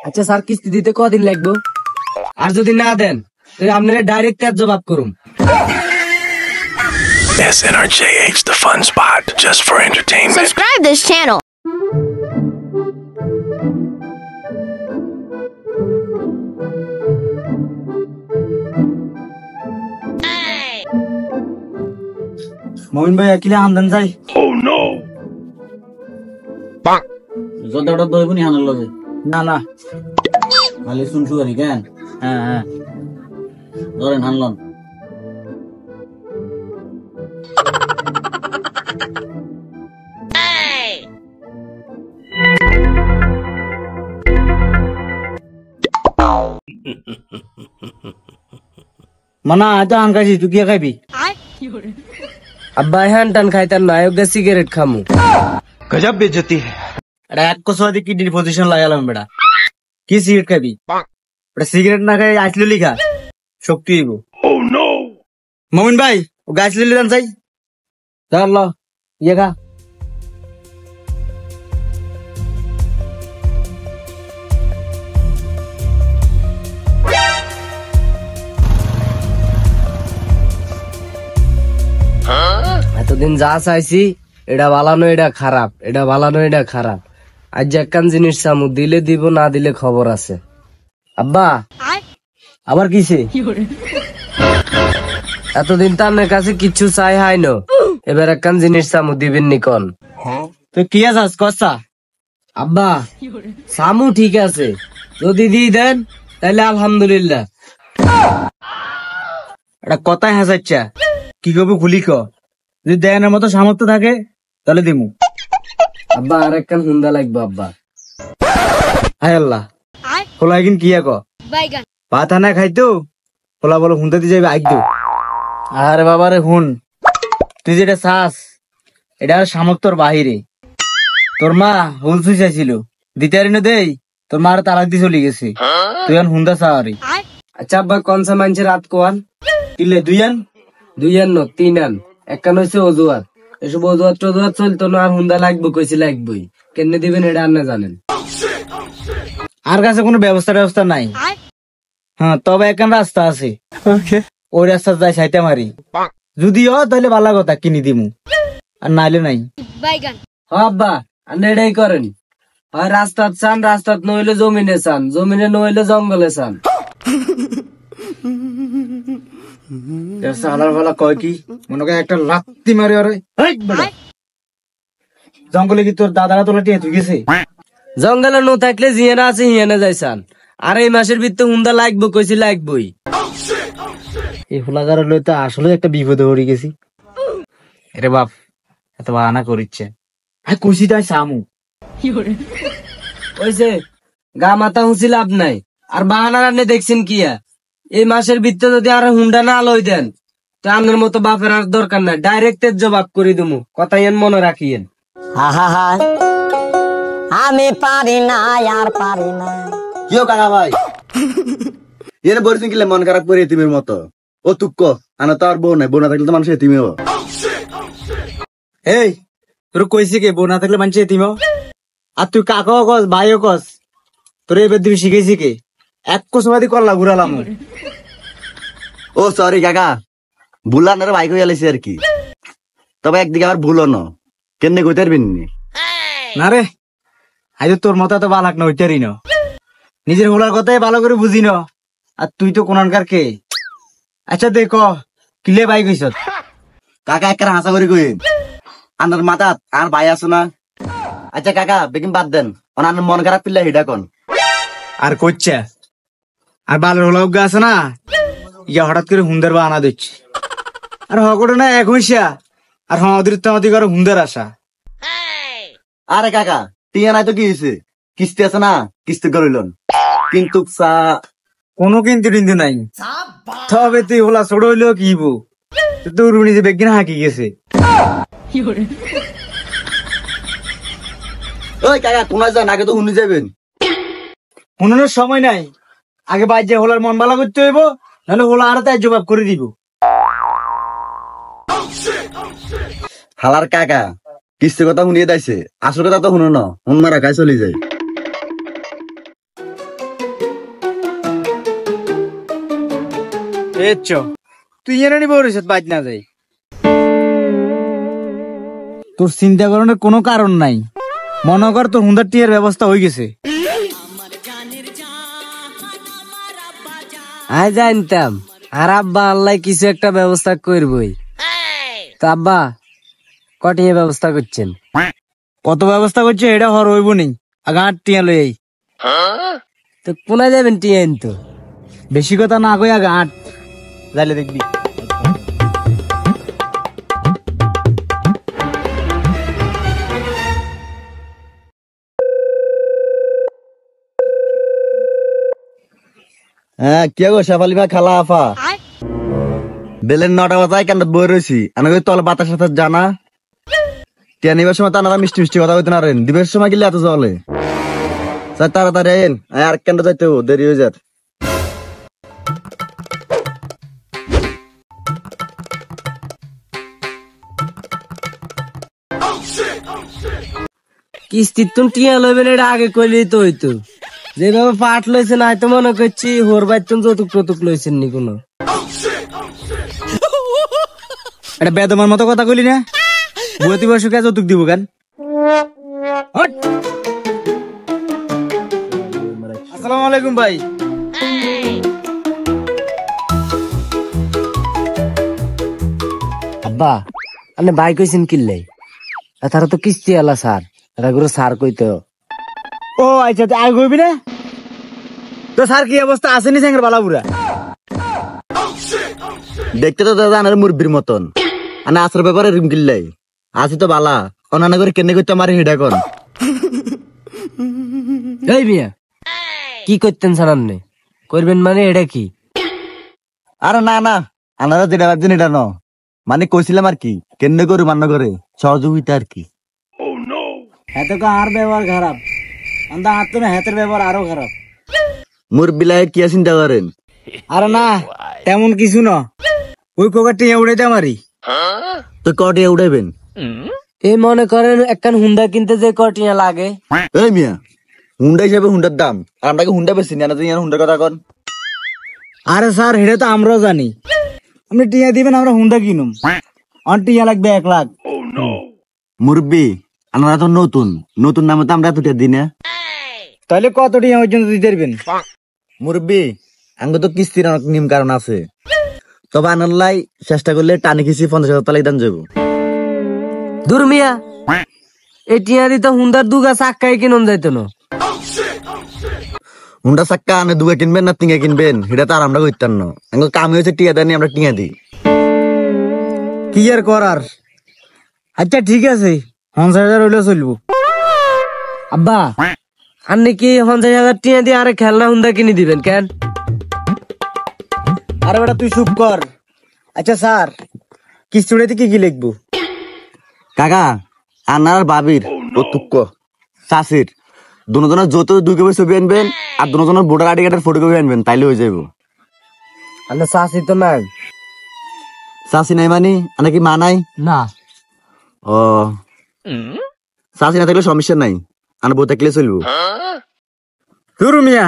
আচ্ছা স্যার, কিস্তি দিতে কদিন লাগবে? আর যদি না দেন তাহলে আপনারা ডাইরেক্ট কাজ জবাব করুন। SNRJH, the fun spot, just for entertainment. Subscribe this channel. মমিন ভাই কিলা আমদান যাই। Oh no! যতটা দইব নি হানার লগে না না, খালি শুনছু আর কেন? হ্যাঁ হ্যাঁ, ধরেন হানলন। মানা আজ আন খাইছি, তুই কি খাইবি? আব্বা হ্যান টান খাইতাম না, আয়োগে সিগারেট খামু। गजब बेइज्जती है। এটা এক কসওয়াদি কিডনির পজিশন লাগালাম বেটা। কি সিগারেট খাবি? এটা সিগারেট না খাই আইসলি লিখা শক্তি হইব। Oh no! মমিন ভাই ও গাছ লিলি দান চাই, চল ইয়ে খা। এতদিন যা চাইছি, এটা বালানো এটা খারাপ, এটা বালানো এটা খারাপ। আজ একখান জিনিস চামু, দিলে দিব না দিলে খবর আছে। আব্বা আবার কিসে? এতদিন তো আপনার কাছে কিচ্ছু চাই হয় না, এবার একখান জিনিস চামু, দিবেন নিকন। তুই কি আছিস কসা? আব্বা সামু ঠিক আছে, যদি দিয়ে দেন তাহলে আলহামদুলিল্লাহ। এটা কথাই হাসাচ্ছা, কি করবো খুলি ক, যদি দেয়ানোর মতো সামর্থ্য থাকে তাহলে দিমু। আব্বা আর একখান হুন্দা লাগবে আব্বা। হায় আল্লাহ, খোলা কিন কি ক ভাত আনা খাইতো, খোলা বলো হুন্দা দিয়ে যাবে আইতো। আরে বাবা রে হুন, তুই যেটা চাস এটা আর সামর্থ্যর বাহিরে। তোর মা হুল সুই চাইছিল, দিতে পারি না দেই, তোর মা আর তালাক দিয়ে চলে গেছে, তুই আন হুন্দা চাওয়ারি। আচ্ছা আব্বা কোন সা মানছে রাত কোয়ান কিলে? দুই আন ন তিন আন, একখান হয়েছে অজুয়াত। এসব অজুয়াত টজুয়াত চলতো না, আর হুন্দা লাগবে কইছে লাগবেই, কেমনে দিবেন এটা আর না জানেন। আর কাছে কোনো ব্যবস্থা নাই। হ্যাঁ তবে একখান রাস্তা আছে, ওই রাস্তা যাই সাইতে মারি, যদি হয় তাহলে ভালো কথা কিনি দিমু, আর নাইলে নাই। আব্বা আপনি এটাই করেন, হয় রাস্তাত চান, রাস্তাত নইলে জমিনে চান, জমিনে নইলে জঙ্গলে চান। সালার ফালা কয় কি মনে করে একটা লাত্তি মারে, আরে জঙ্গলে কি তোর দাদারা তোলা টিয়ে তুই গেছে? জঙ্গলে ন থাকলে জিয়ানা আছে হিয়ানা যাইছান, আর এই মাসের ভিতরে হুন্দা লাগবো কইছি লাগবই। এই হোলাগার লইতে আসলে একটা বিপদে পড়ে গেছি। আরে বাপ এত বাহানা করিচ্ছে, আই কইছি তাই সামু ওইছে গা মাথা হুঁচি লাভ নাই, আর বাহানা রান্নে দেখছেন কিয়া। এই মাসের ভিতরে যদি আর হুন্ডা না লই দেন তো আপনার মতো বাপের আর দরকার নাই, ডাইরেক্ট জবাব করে দিমু, কথা এন মনে রাখিয়েন। আমি পারি না আর পারি না। কিও কাকা ভাই এনে বলছেন কিলে মন খারাপ করে এতিমের মতো? ও তুক্ক আনা তো আর বউ নাই, বউ না থাকলে তো মানুষ এতিমে হবো। এই তোর কইছি কে বউ না থাকলে মানুষ এতিম? আর তুই কাকাও কস ভাইও কস, তোর এবার দিবি শিখেছি কে? এক কোসবাদি করলা ঘুরালাম। ও সরি কাকা, ভুলানোর বাইক হয়ে গেছে আর কি, তবে একদিকে আবার ভুলো না, কেমনে কইতে পারবেন না রে, আজ তোর মতো তো বালাক না ওইটারই ন, নিজের হোলার কথাই ভালো করে বুঝি ন, আর তুই তো কোনকার কে? আচ্ছা দেখ কিলে বাই গইছ? কাকা একটা হাসা করে কই আনার মাথা আর ভাই আছো না? আচ্ছা কাকা বেকিন বাদ দেন, ওনার মন খারাপ পিল্লা হিডা কোন আর কইছে আর বালের হোলা আছে না, ইয়া হঠাৎ করে হুন্দার বাহানা দিচ্ছে, আর হকটে না এক হইসা, আর অতিরিক্ত করে হুন্দার আসা। আরে কাকা টিয়া নাই তো কি হয়েছে, কিস্তি আছে না, কিস্তি করিলন, কিন্তু কোনো কিন্তু টিন্তু নাই। তবে তুই হোলা ছোট হইলেও কি বউ, তোর নিজে বেগিন হাঁকি গেছে। ওই কাকা কোনায় যান, আগে তো শুনি যাবেন। শুনানোর সময় নাই, আগে বাইরে হোলার মন ভালো করতে হইব, নাহলে হোলা আর তাই জবাব করে দিব। হালার কাকা কিস্তির কথা শুনিয়ে দিয়েছে, আসল কথা তো শুনো না, হুন মারা খাই চলে যায়। চ তুই এনে নিব ওর সাথে বাজ না যাই। তোর চিন্তা করানোর কোনো কারণ নাই, মনে কর তোর হুন্দার টিয়ার ব্যবস্থা হয়ে গেছে। আই জানতাম আর আব্বা আল্লাহ কিছু একটা ব্যবস্থা করবই। তা আব্বা কটিয়ে ব্যবস্থা করছেন? কত ব্যবস্থা করছে এটা হর হইব নি, আগে 8 টিয়া লই আই। তো কোনায় যাবেন টিয়ে তো? বেশি কথা না কই আগে 8 যাইলে দেখবি। হ্যাঁ কি গো শেফালি মা খালা আফা, বেলের 9টা বাজায় কেন বই রয়েছি, আমি তলে বাতাস সাথে জানা টিয়া নিবার সময় তারা মিষ্টি মিষ্টি কথা বলতে না রেন, দিবের সময় গেলে এত জলে স্যার তাড়াতাড়ি আইন, আর কেন যাইতে দেরি হয়ে যার। কিস্তির তুমি টিয়া লইবেন এটা আগে কইলেই তো হইতো। যেভাবে পাট লইছেন হয়তো মনে করছি হোর বাইতুন যৌতুক টতুক লইছেন নি কোনো। এটা বেদমার মতো কথা কইলি না, বুয়াতি বয়স কে যৌতুক দিব কেন? হট। আসসালামু আলাইকুম ভাই। আব্বা আপনি ভাই কইছেন কিনলে? তারা তো কিস্তি আলা স্যার, এটা করে স্যার কইতো। ও আচ্ছা আগে কইবি না তো স্যার কি অবস্থা আছে নি স্যাংের বালাপুরা? দেখতে তো দাদা আনার মুরব্বির মতন, আনা আসর ব্যাপারে রিম কিল্লাই আসি তো বালা অনানা করে কেনে করতে আমার হিডা কন। এই মিয়া কি করতেন স্যার আপনি? করবেন মানে এটা কি? আরে না না, আনারা যেটা ভাবছেন এটা ন, মানে কইছিলাম আর কি কেনে করে মান্য করে সহযোগিতা আর কি। এত আর ব্যবহার খারাপ, আন্দা হাত তো না হাতের ব্যবহার আরো খারাপ। মুরব্বিলাই কি চিন্তা করেন? আরে না তেমন কিছু না, ওই কোকার টিয়া উড়াইতে আমারই। তো কটিয়া উঠাইবেন? এই মনে করেন একখান হুন্ডা কিনতে যে কটিয়া লাগে। এই মিয়া হুন্ডা হিসাবে হুন্ডার দাম, আর আমরা কি হুন্ডা বেশি না তুই হুন্ডার কথা কন। আরে স্যার এটা তো আমরাও জানি, আপনি টিয়া দিবেন আমরা হুন্ডা কিনুম, আমার টিয়া লাগবে 1 লাখ। মুরব্বি আমরা তো নতুন নতুন নামে তো আমরা এতটা দিই না। তাহলে কত টিয়া পর্যন্ত দিতে পারবেন? মুরব্বি আঙ্গ তো কিস্তির অনেক নিয়ম কারণ আছে, তবে আনাল্লাই চেষ্টা করলে টানি কিস্তি 50,000 টাকা দাম যাবো। দূর মিয়া এই টিয়া দিতে হুন্ডার দুগা চাক্কাই কিনুন যাইতো না। হুন্ডা চাক্কা আনে দুগা কিনবেন না 3 কিনবেন সেটা তো আর আমরা করতাম না, আঙ্গ কাম হয়েছে টিয়া দেয়নি আমরা টিয়া দিই। কি আর করার। আচ্ছা ঠিক আছে 50,000 হইলেও চলবো। আব্বা আপনি কি 50,000 টিয়া দিয়ে আরে খেলনা হুন্ডা কিনে দিবেন কেন? আরে বেটা তুই চুপ কর। আচ্ছা স্যার কিস্তি উড়াইতে কি কি লিখবো? কাকা আনার বাবির ও তুক্ক চাষির দুজনের যত 2 কপি ছবি আনবেন আর দুজনের ভোটার আইডি কার্ডের ফটো কপি আনবেন, তাইলে হয়ে যাবো। আপনার চাষি তো নাই? চাষি নাই মানে আনা কি মা নাই? না। ও চাষি না থাকলে সমস্যা নাই, আনা বউ থাকলে চলবো। ধরু মিয়া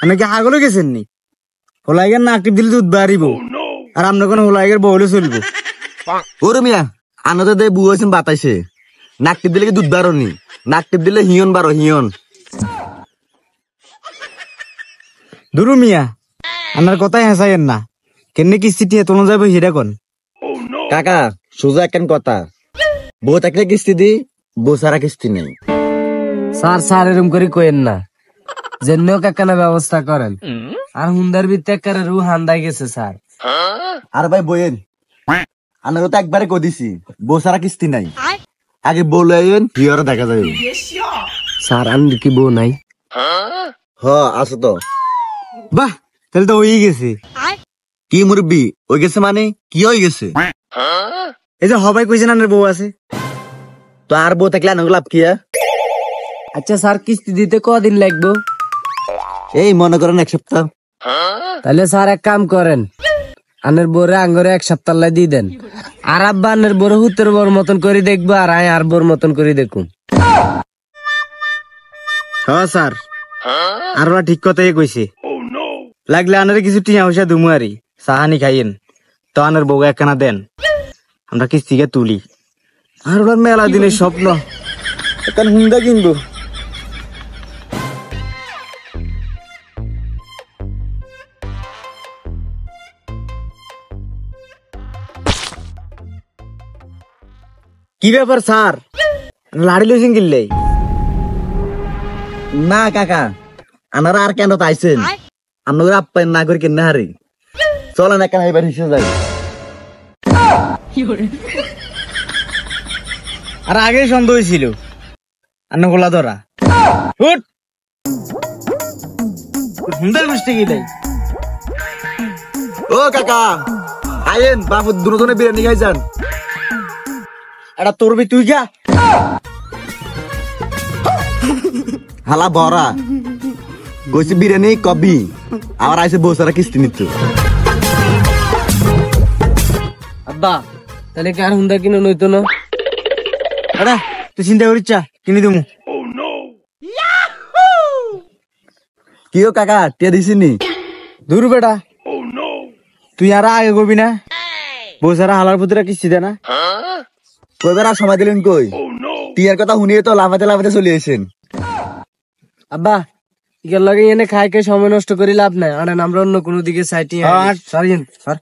নাকি হাগলে গেছেন নি? হোলাইগের না আকটিভ দিলে দুধ বাড়িব, আর আপনার কোন হোলাইগের বউলে চলবো। ওরে মিয়া আনা তো বউ হয়েছেন বাতাইছে, নাক টিপ দিলে কি দুধ বারো নি? নাক টিপ দিলে হিয়ন বারো হিয়ন। ধরু মিয়া আপনার কথাই হেসাইয়েন না, কেমনি কিস্তি টিয়া তোলা যাবে সেটা কোন? কাকা সোজা একখান কথা, বউ থাকলে কিস্তি দি, বউ সারা কিস্তি নেই। স্যার স্যার এরকম করে কইেন না, যেন কাকানা ব্যবস্থা করেন। আর হুন্ডার ভিতরে করে রু হান্দাই গেছে স্যার। আর ভাই বইয়েন আনারও তো একবারে কদিছি বউ সারা কিস্তি নাই, আগে বউ লইন হিয়র দেখা যাবে। স্যার আন্দির কি বউ নাই? হ আছে তো। বাহ তাহলে তো হয়ে গেছে। কি মুরব্বি ওই গেছে মানে কি হয়ে গেছে? এই যে হবাই কইছেন আপনার বউ আছে, তো আর বউ থাকলে আনার লাভ কি? আচ্ছা স্যার কিস্তি দিতে কদিন লাগবে? এই মনে করেন 1 সপ্তাহ। তাহলে স্যার এক কাম করেন, আনের বোরে আঙ্গরে 1 সপ্তাহ লাই দিয়ে দেন, আর আব্বা আনের বোরে হুতের বোর মতন করে দেখবো, আর আয় আর বোর মতন করে দেখুন। হ্যাঁ স্যার আর ওরা ঠিক কথাই কইছে, লাগলে আনারে কিছু টিয়া পয়সা দুমু আরি, সাহানি খাইয়েন তানের বউ একখানা দেন, আমরা কিস্তিকে তুলি। আর ওনার মেলা দিনের স্বপ্ন এখন হুন্ডা কিনবো। কি ব্যাপার স্যার, লাড়ি লইছেন কিনলে? না কাকা, আনারা আর কেন তাইছেন? আপনাদের আপ্যায়ন না করে কেন হারি? চলেন একা এবার হিসেবে যাই। আর আগে সন্দেহ হয়েছিল আন্ন গোলা ধরা। উঠ হুন্ডার বুঝতে গেলে ও কাকা আইন, বাপু দুজনে বিরিয়ানি খাই যান। এটা তোরবি তুই যা। হালা বড়া কইছি বিরিয়ানি কবি, আবার আইসে বউ সারা কিস্তি নিত। আব্বা তাহলে কি আর হুন্ডা কিনে নইতো না? এটা তুই চিন্তা করিস চা, কিনে দেবো। কি ও কাকা টিয়া দিছিনি? দূর বেটা, তুই আর আগে করবি না? বউ সারা হালার পুতরা কিস্তি দে না। কইবার আর সময় দিলেন কই? টিয়ার কথা শুনিয়ে তো লাফাতে লাফাতে চলে এসেন। আব্বা ইকের লগে এনে খাই খাই সময় নষ্ট করি লাভ নাই, আর আমরা অন্য কোনো দিকে সাইটি আর সারিয়েন স্যার।